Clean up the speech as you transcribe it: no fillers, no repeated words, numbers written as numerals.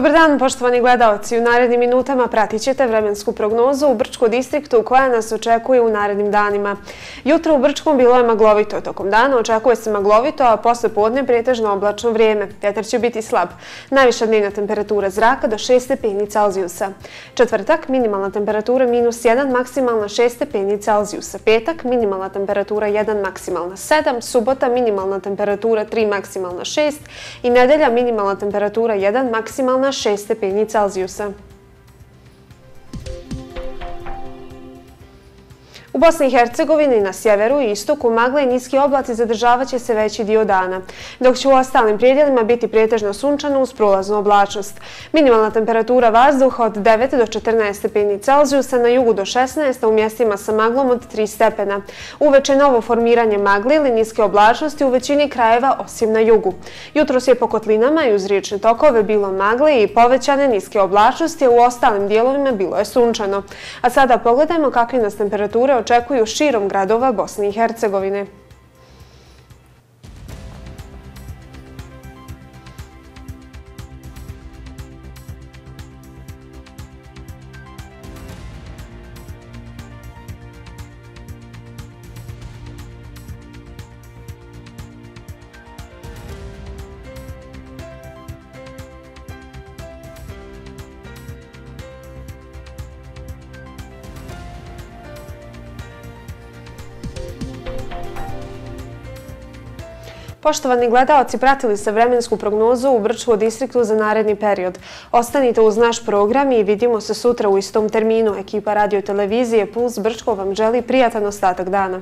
Dobar dan, poštovani gledaoci. U narednim minutama pratit ćete vremensku prognozu u Brčkom distriktu koja nas očekuje u narednim danima. Jutro u Brčkom bilo je maglovito. Tokom dana očekuje se maglovito, a posle podne pretežno oblačno vrijeme. Vjetar će biti slab. Najviša dnevna temperatura zraka do 6 stepeni Celzijusa. Četvrtak, minimalna temperatura -1, maksimalna 6 stepeni Celzijusa. Petak, minimalna temperatura 1, maksimalna 7. Subota, minimalna temperatura 3, maksimalna 6. I nedelja, minimalna temperatura 1, maksimalna 6 stepeni Celzijusa. U Bosni i Hercegovini na sjeveru i istoku magle i niski oblaci zadržavat će se veći dio dana, dok će u ostalim predjelima biti pretežno sunčano uz prolaznu oblačnost. Minimalna temperatura vazduha od 9 do 14 stepeni Celzijusa, na jugu do 16, a u mjestima sa maglom od 3 stepena. Uveče novo formiranje magle ili niske oblačnosti u većini krajeva osim na jugu. Jutros je po kotlinama i uz riječne tokove bilo magle i povećane niske oblačnosti, a u ostalim dijelovima bilo je sunčano. A sada pogledajmo kakve nas temperature očekuju širom gradova Bosne i Hercegovine. Poštovani gledaoci, pratili ste vremensku prognozu u Brčkom distriktu za naredni period. Ostanite uz naš program i vidimo se sutra u istom terminu. Ekipa radio televizije Puls Brčko vam želi prijatan ostatak dana.